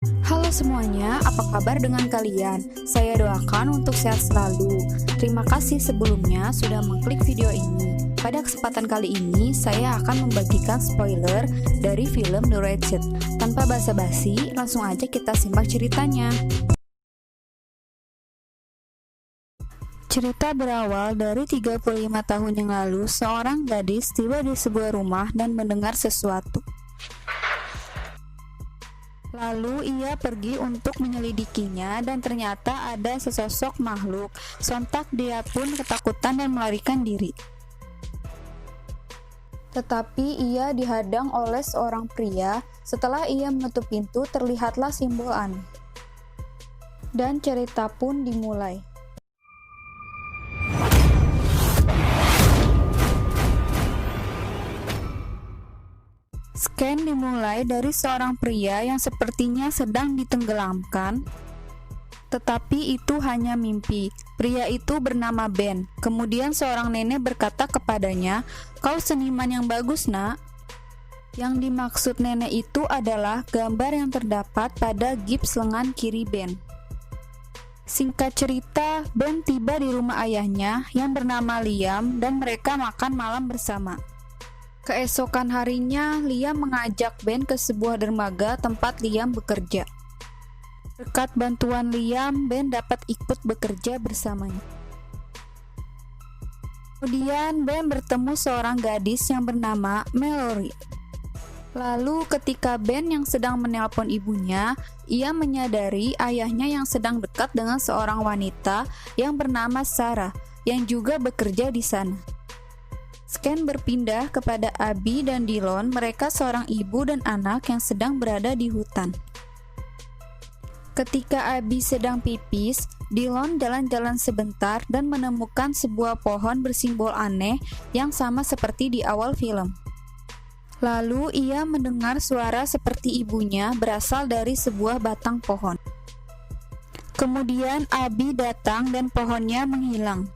Halo semuanya, apa kabar dengan kalian? Saya doakan untuk sehat selalu. Terima kasih sebelumnya sudah mengklik video ini. Pada kesempatan kali ini, saya akan membagikan spoiler dari film The Ratched. Tanpa basa-basi, langsung aja kita simak ceritanya. Cerita berawal dari 35 tahun yang lalu, seorang gadis tiba di sebuah rumah dan mendengar sesuatu. Lalu ia pergi untuk menyelidikinya dan ternyata ada sesosok makhluk. Sontak dia pun ketakutan dan melarikan diri. Tetapi ia dihadang oleh seorang pria. Setelah ia menutup pintu, terlihatlah simbol aneh. Dan cerita pun dimulai. Scan dimulai dari seorang pria yang sepertinya sedang ditenggelamkan, tetapi itu hanya mimpi. Pria itu bernama Ben. Kemudian seorang nenek berkata kepadanya, "Kau seniman yang bagus, nak." Yang dimaksud nenek itu adalah gambar yang terdapat pada gips lengan kiri Ben. Singkat cerita, Ben tiba di rumah ayahnya yang bernama Liam dan mereka makan malam bersama. Keesokan harinya, Liam mengajak Ben ke sebuah dermaga tempat Liam bekerja. Berkat bantuan Liam, Ben dapat ikut bekerja bersamanya. Kemudian Ben bertemu seorang gadis yang bernama Mallory. Lalu ketika Ben yang sedang menelpon ibunya, ia menyadari ayahnya yang sedang dekat dengan seorang wanita yang bernama Sarah, yang juga bekerja di sana. Scan berpindah kepada Abby dan Dillon, mereka seorang ibu dan anak yang sedang berada di hutan. Ketika Abby sedang pipis, Dillon jalan-jalan sebentar dan menemukan sebuah pohon bersimbol aneh yang sama seperti di awal film. Lalu ia mendengar suara seperti ibunya berasal dari sebuah batang pohon. Kemudian Abby datang dan pohonnya menghilang.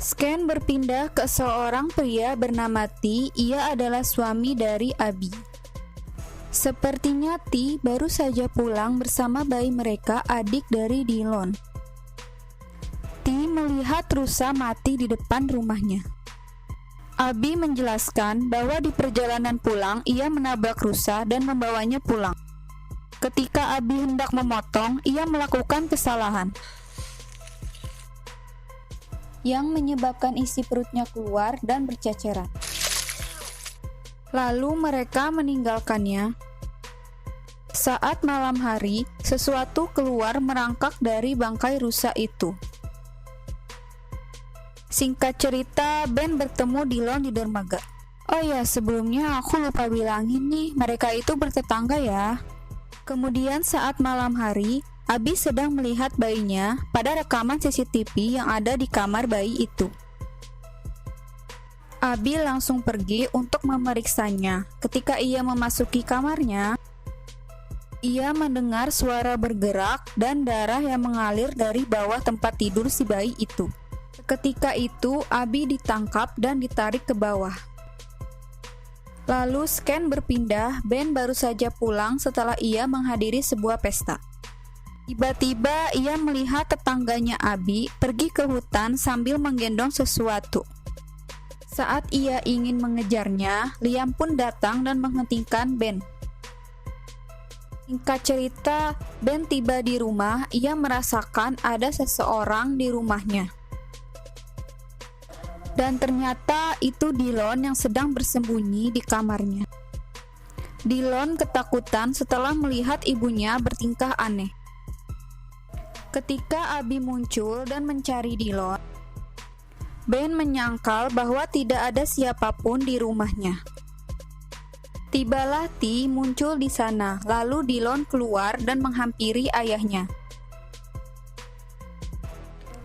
Scan berpindah ke seorang pria bernama T. Ia adalah suami dari Abby. Sepertinya T baru saja pulang bersama bayi mereka, adik dari Dillon. T melihat rusa mati di depan rumahnya. Abby menjelaskan bahwa di perjalanan pulang ia menabrak rusa dan membawanya pulang. Ketika Abby hendak memotong, ia melakukan kesalahan yang menyebabkan isi perutnya keluar dan berceceran. Lalu mereka meninggalkannya. Saat malam hari, sesuatu keluar merangkak dari bangkai rusa itu. Singkat cerita, Ben bertemu Dillon di dermaga. Oh ya, sebelumnya aku lupa bilangin nih, mereka itu bertetangga ya. Kemudian saat malam hari, Abby sedang melihat bayinya pada rekaman CCTV yang ada di kamar bayi itu. Abby langsung pergi untuk memeriksanya. Ketika ia memasuki kamarnya, ia mendengar suara bergerak dan darah yang mengalir dari bawah tempat tidur si bayi itu. Ketika itu, Abby ditangkap dan ditarik ke bawah. Lalu Scan berpindah, Ben baru saja pulang setelah ia menghadiri sebuah pesta. Tiba-tiba ia melihat tetangganya Abby pergi ke hutan sambil menggendong sesuatu. Saat ia ingin mengejarnya, Liam pun datang dan menghentikan Ben. Singkat cerita, Ben tiba di rumah, ia merasakan ada seseorang di rumahnya. Dan ternyata itu Dillon yang sedang bersembunyi di kamarnya. Dillon ketakutan setelah melihat ibunya bertingkah aneh. Ketika Abby muncul dan mencari Dillon, Ben menyangkal bahwa tidak ada siapapun di rumahnya. Tibalah T muncul di sana, lalu Dillon keluar dan menghampiri ayahnya.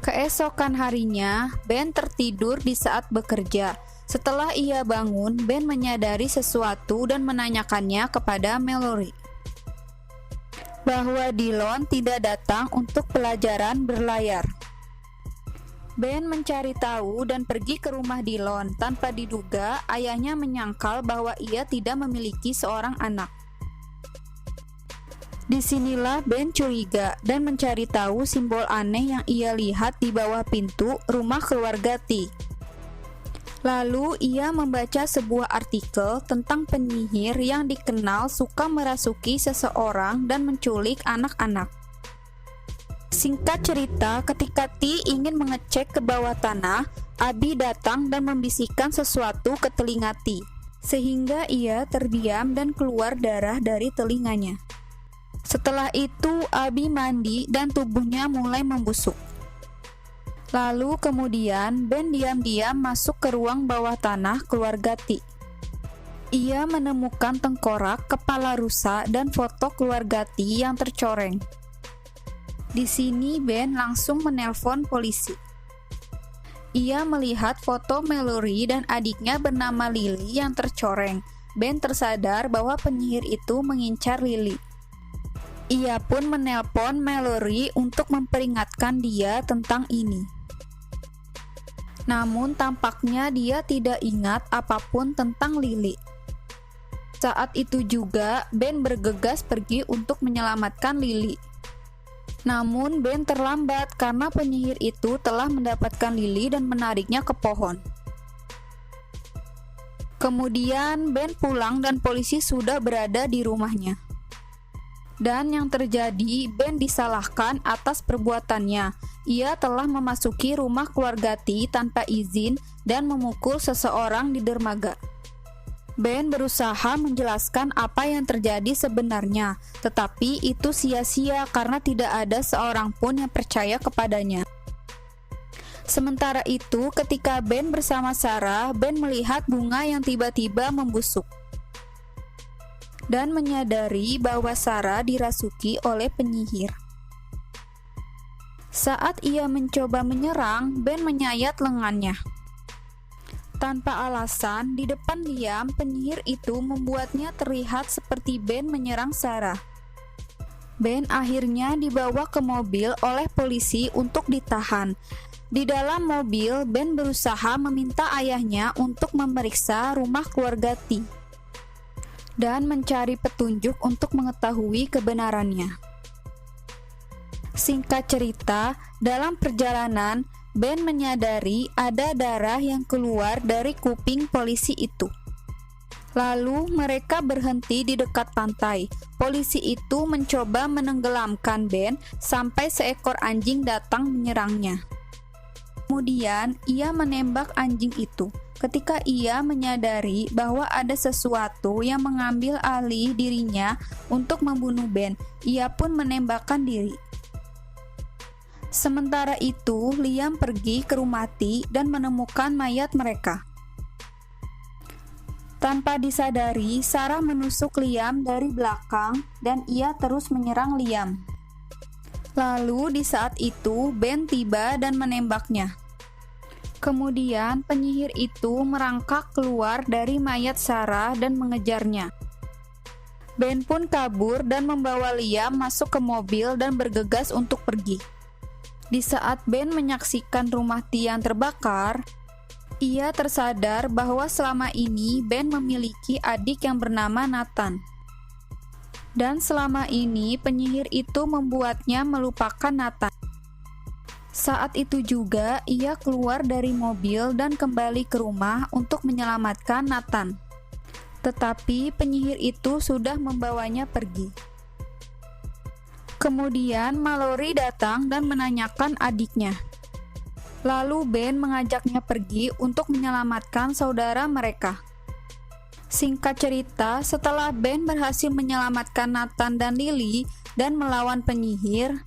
Keesokan harinya, Ben tertidur di saat bekerja. Setelah ia bangun, Ben menyadari sesuatu dan menanyakannya kepada Mallory bahwa Dillon tidak datang untuk pelajaran berlayar. Ben mencari tahu dan pergi ke rumah Dillon. Tanpa diduga, ayahnya menyangkal bahwa ia tidak memiliki seorang anak. Disinilah Ben curiga dan mencari tahu simbol aneh yang ia lihat di bawah pintu rumah keluarga T. Lalu ia membaca sebuah artikel tentang penyihir yang dikenal suka merasuki seseorang dan menculik anak-anak. Singkat cerita, ketika T ingin mengecek ke bawah tanah, Abi datang dan membisikkan sesuatu ke telinga T, sehingga ia terdiam dan keluar darah dari telinganya. Setelah itu, Abi mandi dan tubuhnya mulai membusuk. Lalu kemudian, Ben diam-diam masuk ke ruang bawah tanah keluarga T. Ia menemukan tengkorak, kepala rusa, dan foto keluarga T yang tercoreng. Di sini, Ben langsung menelpon polisi. Ia melihat foto Mallory dan adiknya bernama Lily yang tercoreng. Ben tersadar bahwa penyihir itu mengincar Lily. Ia pun menelpon Mallory untuk memperingatkan dia tentang ini. Namun tampaknya dia tidak ingat apapun tentang Lily. Saat itu juga Ben bergegas pergi untuk menyelamatkan Lily. Namun Ben terlambat karena penyihir itu telah mendapatkan Lily dan menariknya ke pohon. Kemudian Ben pulang dan polisi sudah berada di rumahnya. Dan yang terjadi, Ben disalahkan atas perbuatannya. Ia telah memasuki rumah keluarga T tanpa izin dan memukul seseorang di dermaga. Ben berusaha menjelaskan apa yang terjadi sebenarnya, tetapi itu sia-sia karena tidak ada seorang pun yang percaya kepadanya. Sementara itu, ketika Ben bersama Sarah, Ben melihat bunga yang tiba-tiba membusuk dan menyadari bahwa Sarah dirasuki oleh penyihir. Saat ia mencoba menyerang, Ben menyayat lengannya. Tanpa alasan, di depan diam, penyihir itu membuatnya terlihat seperti Ben menyerang Sarah. Ben akhirnya dibawa ke mobil oleh polisi untuk ditahan. Di dalam mobil, Ben berusaha meminta ayahnya untuk memeriksa rumah keluarga T dan mencari petunjuk untuk mengetahui kebenarannya. Singkat cerita, dalam perjalanan, Ben menyadari ada darah yang keluar dari kuping polisi itu. Lalu mereka berhenti di dekat pantai. Polisi itu mencoba menenggelamkan Ben sampai seekor anjing datang menyerangnya. Kemudian ia menembak anjing itu. Ketika ia menyadari bahwa ada sesuatu yang mengambil alih dirinya untuk membunuh Ben, ia pun menembakkan diri. Sementara itu, Liam pergi ke rumah T dan menemukan mayat mereka. Tanpa disadari, Sarah menusuk Liam dari belakang dan ia terus menyerang Liam. Lalu di saat itu, Ben tiba dan menembaknya. Kemudian penyihir itu merangkak keluar dari mayat Sarah dan mengejarnya. Ben pun kabur dan membawa Liam masuk ke mobil dan bergegas untuk pergi. Di saat Ben menyaksikan rumah T yang terbakar, ia tersadar bahwa selama ini Ben memiliki adik yang bernama Nathan. Dan selama ini penyihir itu membuatnya melupakan Nathan. Saat itu juga ia keluar dari mobil dan kembali ke rumah untuk menyelamatkan Nathan. Tetapi penyihir itu sudah membawanya pergi. Kemudian Mallory datang dan menanyakan adiknya. Lalu Ben mengajaknya pergi untuk menyelamatkan saudara mereka. Singkat cerita, setelah Ben berhasil menyelamatkan Nathan dan Lily dan melawan penyihir,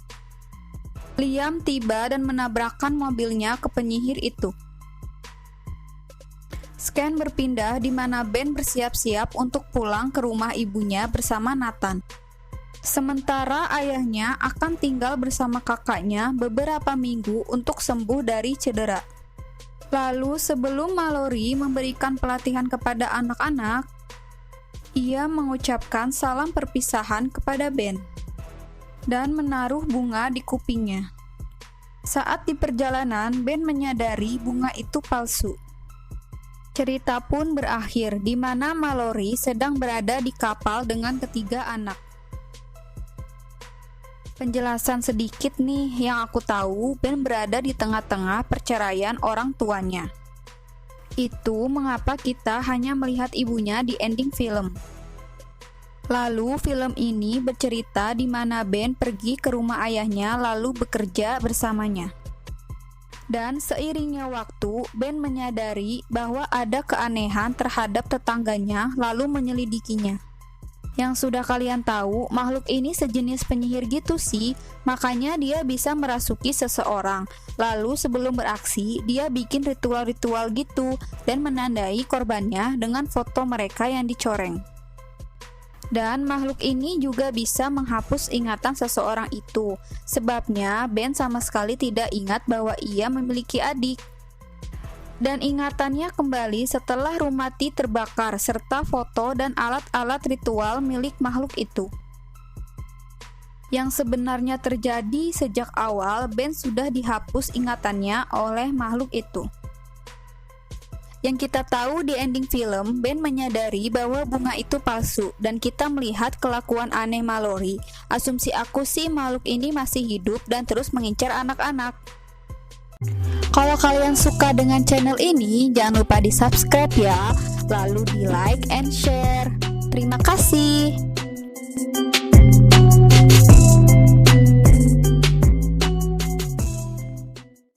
Liam tiba dan menabrakkan mobilnya ke penyihir itu. Scan berpindah di mana Ben bersiap-siap untuk pulang ke rumah ibunya bersama Nathan. Sementara ayahnya akan tinggal bersama kakaknya beberapa minggu untuk sembuh dari cedera. Lalu sebelum Mallory memberikan pelatihan kepada anak-anak, ia mengucapkan salam perpisahan kepada Ben dan menaruh bunga di kupingnya. Saat di perjalanan, Ben menyadari bunga itu palsu. Cerita pun berakhir di mana Mallory sedang berada di kapal dengan ketiga anak. Penjelasan sedikit nih, yang aku tahu, Ben berada di tengah-tengah perceraian orang tuanya. Itu mengapa kita hanya melihat ibunya di ending film. Lalu film ini bercerita di mana Ben pergi ke rumah ayahnya lalu bekerja bersamanya. Dan seiringnya waktu, Ben menyadari bahwa ada keanehan terhadap tetangganya lalu menyelidikinya. Yang sudah kalian tahu, makhluk ini sejenis penyihir gitu sih, makanya dia bisa merasuki seseorang. Lalu sebelum beraksi, dia bikin ritual-ritual gitu dan menandai korbannya dengan foto mereka yang dicoreng. Dan makhluk ini juga bisa menghapus ingatan seseorang itu. Sebabnya, Ben sama sekali tidak ingat bahwa ia memiliki adik. Dan ingatannya kembali setelah Rumati terbakar serta foto dan alat-alat ritual milik makhluk itu. Yang sebenarnya terjadi sejak awal, Ben sudah dihapus ingatannya oleh makhluk itu. Yang kita tahu di ending film, Ben menyadari bahwa bunga itu palsu dan kita melihat kelakuan aneh Mallory. Asumsi aku sih makhluk ini masih hidup dan terus mengincar anak-anak. Kalau kalian suka dengan channel ini, jangan lupa di subscribe ya, lalu di like and share. Terima kasih.